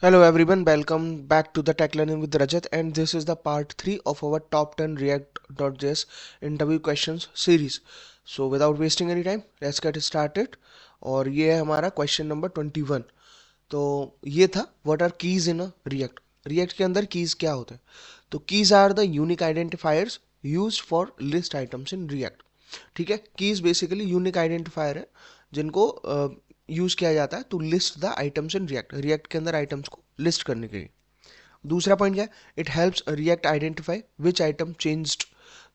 Hello everyone, welcome back to the Tech Learning with Rajat, and this is the part 3 of our top 10 React.js interview questions series. So without wasting any time, let's get started. और ये है हमारा question number 21. तो ये था what are keys in React. React के अंदर keys क्या होते हैं? तो keys are the unique identifiers use for list items in React. ठीक है, कीज बेसिकली यूनिक आइडेंटिफायर है जिनको यूज किया जाता है to list the items in React. React के अंदर आइटम्स को लिस्ट करने के लिए. दूसरा पॉइंट क्या है? It helps react identify which item changed.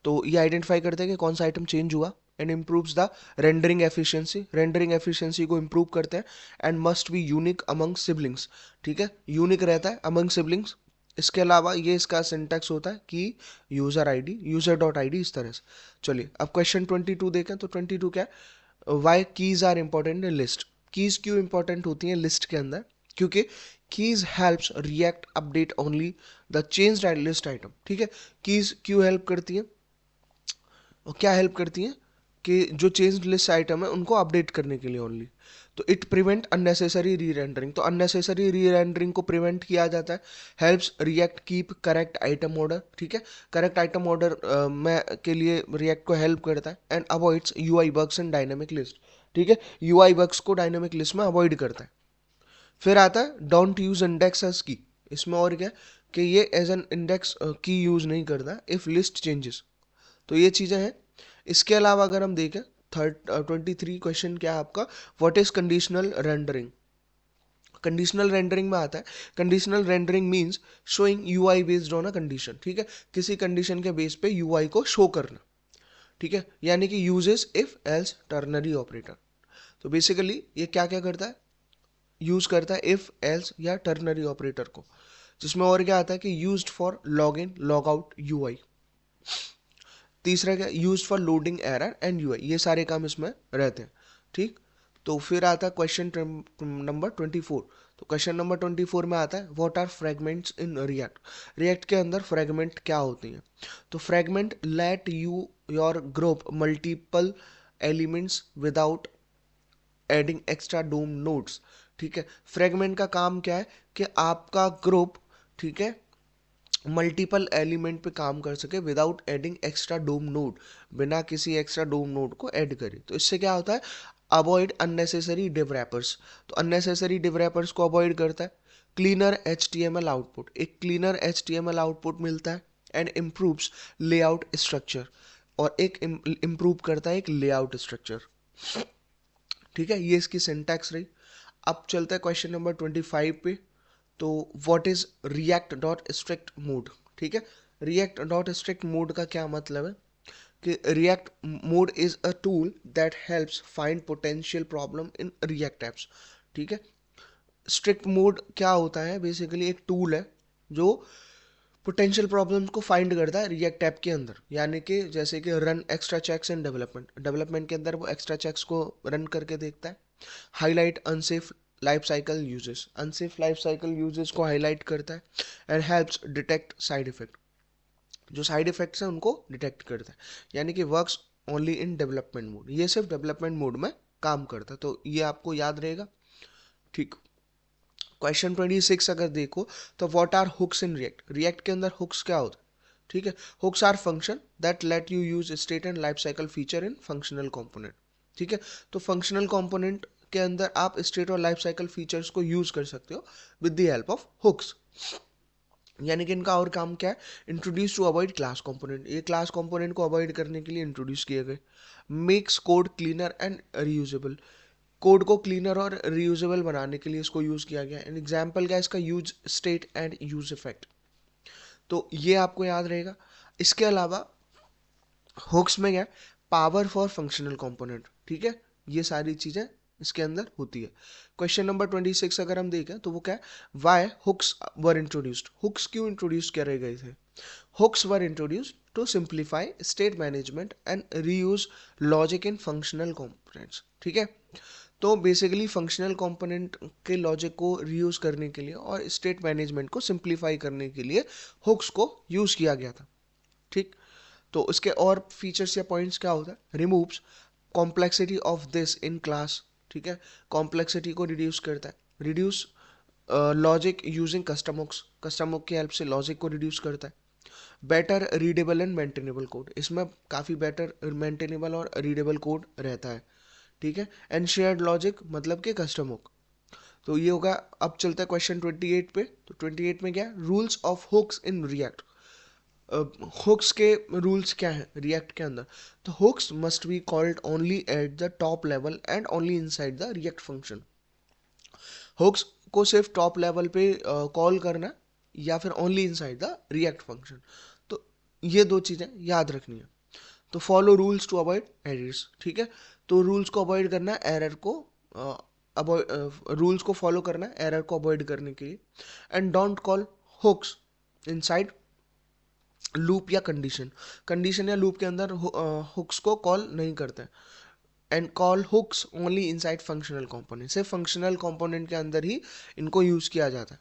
तो ये आइडेंटिफाई करते हैं कि कौन सा आइटम चेंज हुआ. And improves the rendering efficiency. Rendering efficiency को इम्प्रूव करते हैं. And must be unique among siblings. ठीक है, यूनिक रहता है अमंग सिबलिंग्स. इसके अलावा ये इसका सिंटैक्स होता है कि user ID, user dot I D, इस तरह से. चलिए अब क्वेश्चन 22 देखें. तो 22 क्या है? Why keys are important in list. Keys क्यों इंपॉर्टेंट होती हैं लिस्ट के अंदर? क्योंकि keys helps React update only the changed list item. ठीक है, कीज क्यों हेल्प करती हैं और क्या हेल्प करती हैं? कि जो चेंज लिस्ट आइटम है उनको अपडेट करने के लिए ओनली. तो इट प्रिवेंट अननेसेसरी री रेंडरिंग. तो अननेसेसरी री रेंडरिंग को प्रिवेंट किया जाता है. Helps react keep correct item order. ठीक है, करेक्ट आइटम ऑर्डर में के लिए रिएक्ट को हेल्प करता है. And avoids UI bugs in dynamic list. ठीक है, यूआई बग्स को डायनेमिक लिस्ट में अवॉइड करता है. फिर आता है डोंट यूज इंडेक्स एज की. इसमें और क्या कि ये एज एन इंडेक्स की यूज नहीं करता इफ लिस्ट चेंजेस. तो ये चीज़ें हैं. इसके अलावा अगर हम देखें 23 क्वेश्चन क्या है आपका? What is conditional rendering. Conditional rendering में आता है, conditional rendering means showing UI based on a condition. ठीक है, किसी कंडीशन के बेस पे यूआई को शो करना. ठीक है, यानी कि uses if else ternary operator. तो बेसिकली ये क्या क्या करता है? यूज करता है इफ एल्स या टर्नरी ऑपरेटर को. जिसमें और क्या आता है कि used for log in log out UI. तीसरा क्या? Use for loading error and UI. ये सारे काम इसमें रहते हैं. ठीक. तो फिर आता है क्वेश्चन नंबर 24. तो क्वेश्चन नंबर 24 में आता है what are fragments in React. React के अंदर फ्रेगमेंट क्या होती हैं? तो fragment let you your group multiple elements without adding extra DOM nodes. ठीक है, फ्रेगमेंट का काम क्या है कि आपका ग्रुप, ठीक है, मल्टीपल एलिमेंट पे काम कर सके without adding extra DOM node. बिना किसी एक्स्ट्रा डोम नोड को ऐड करे. तो इससे क्या होता है? Avoid unnecessary div wrappers. तो अननेसेसरी डिव रैपर्स को अवॉइड करता है. Cleaner H T M L output. एक cleaner H T M L output मिलता है. And improves layout structure. और एक इम्प्रूव करता है एक लेआउट स्ट्रक्चर. ठीक है, ये इसकी सिंटैक्स रही. अब चलता है क्वेश्चन नंबर 25 पे. तो what is react dot strict mode. ठीक है, रिएक्ट डॉट स्ट्रिक्ट मोड का क्या मतलब है कि react mode is a tool that helps find potential problem in React apps. ठीक है, स्ट्रिक्ट मोड क्या होता है? बेसिकली एक टूल है जो पोटेंशियल प्रॉब्लम्स को फाइंड करता है रिएक्ट ऐप के अंदर. यानी कि जैसे कि run extra checks in development. Development के अंदर वो एक्स्ट्रा चेक्स को रन करके देखता है. Highlight unsafe life cycle uses. Unsafe life cycle uses को हाईलाइट करता है. And helps detect side effect. जो साइड इफेक्ट्स हैं उनको डिटेक्ट करता है. यानी कि works only in development mode. ये सिर्फ डेवलपमेंट मोड में काम करता है. तो ये आपको याद रहेगा. ठीक. क्वेश्चन 26 अगर देखो तो what are hooks in React. React के अंदर हुक्स क्या होता है? ठीक है, hooks are function that let you use state and life cycle feature in functional component. ठीक है, तो फंक्शनल कंपोनेंट के अंदर आप स्टेट और लाइफ साइकिल फीचर्स को यूज कर सकते हो with the help of hooks. यानी कि इनका और काम क्या है? Introduce to avoid class component. ये क्लास कंपोनेंट को अवॉइड करने के लिए इंट्रोड्यूस किए गए. Makes code cleaner and reusable. Code को क्लीनर और रीयूजेबल बनाने के लिए इसको यूज किया गया. एन एग्जाम्पल क्या है इसका? Use state and use effect. तो ये आपको याद रहेगा. इसके अलावा हुक्स में क्या है? Power for functional component. ठीक है, ये सारी चीजें इसके अंदर होती है. क्वेश्चन नंबर 26 अगर हम देखें तो वो क्या है? Why hooks were introduced. Hooks क्यों इंट्रोड्यूस करे गए थे? Hooks were introduced to simplify state management and reuse logic in functional components. ठीक है, तो बेसिकली फंक्शनल कंपोनेंट के लॉजिक को रीयूज करने के लिए और स्टेट मैनेजमेंट को सिंप्लीफाई करने के लिए हुक्स को यूज किया गया था. ठीक. तो इसके और फीचर्स या पॉइंट्स क्या होता है? Removes complexity of this in class. ठीक है, कॉम्प्लेक्सिटी को रिड्यूस करता है. Reduce logic using custom hooks, custom hook की हेल्प से लॉजिक को रिड्यूस करता है। Better readable and maintainable code, इसमें काफ़ी बेटर मेंटेनेबल और रीडेबल कोड रहता है, ठीक है। एंड शेयर्ड लॉजिक मतलब कि कस्टम हुक। तो ये होगा। अब चलता है क्वेश्चन 28 पे। तो 28 में क्या है, rules of hooks in React. Hooks के रूल्स क्या है रिएक्ट के अंदर। तो hooks must be called only at the top level and only inside the React function. Hooks को सिर्फ टॉप लेवल पे कॉल करना है या फिर only inside the React function. तो ये दो चीज़ें याद रखनी है। तो follow rules to avoid errors, ठीक है। तो रूल्स को अवॉइड करना है, एरर को अवॉइड, रूल्स को फॉलो करना है एरर को अवॉइड करने के लिए। And don't call hooks inside loop या कंडीशन, कंडीशन या लूप के अंदर हुक्स को कॉल नहीं करते हैं। And call hooks only inside functional component, सिर्फ फंक्शनल कंपोनेंट के अंदर ही इनको यूज किया जाता है।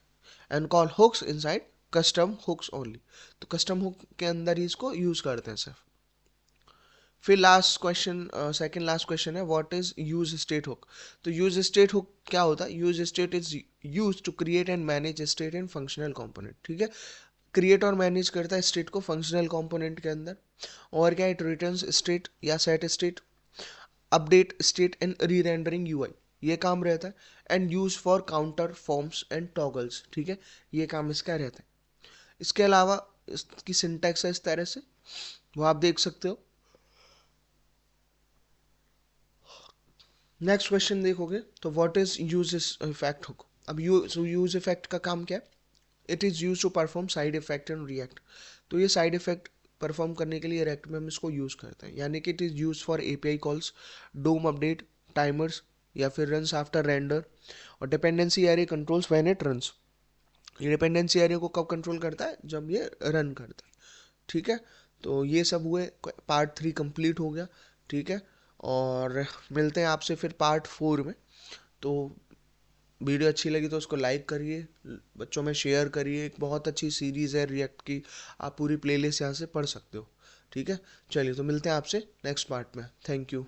And call hooks inside custom hooks only, तो कस्टम हुक के अंदर ही इसको यूज करते हैं सिर्फ। फिर last question, second last question है, what is use state hook. तो यूज स्टेट हुक क्या होता है, use state is use to create and manage state in functional component, ठीक है। क्रिएट और मैनेज करता है स्टेट को फंक्शनल कंपोनेंट के अंदर। और क्या है, इट रिटर्न्स स्टेट या set state, update state and re rendering UI, ये काम रहता है। And use for counter forms and toggles, ठीक है, ये काम इसका रहता है। इसके अलावा इसकी सिंटैक्स है इस तरह से, वो आप देख सकते हो। नेक्स्ट क्वेश्चन देखोगे तो what is use effect hook. अब यूज इफेक्ट का काम क्या है, it is use to perform side effect in React. तो ये साइड इफेक्ट परफॉर्म करने के लिए रिएक्ट में हम इसको यूज़ करते हैं, यानी कि it is use for API calls, DOM update, timers, या फिर रन्स आफ्टर रेंडर, और dependency array controls when it runs. ये डिपेंडेंसी एरे को कब कंट्रोल करता है, जब ये रन करता है, ठीक है। तो ये सब हुए, पार्ट 3 कंप्लीट हो गया, ठीक है। और मिलते हैं आपसे फिर पार्ट 4 में। तो वीडियो अच्छी लगी तो उसको लाइक करिए, बच्चों में शेयर करिए। एक बहुत अच्छी सीरीज़ है रिएक्ट की, आप पूरी प्लेलिस्ट यहाँ से पढ़ सकते हो, ठीक है। चलिए, तो मिलते हैं आपसे नेक्स्ट पार्ट में। Thank you.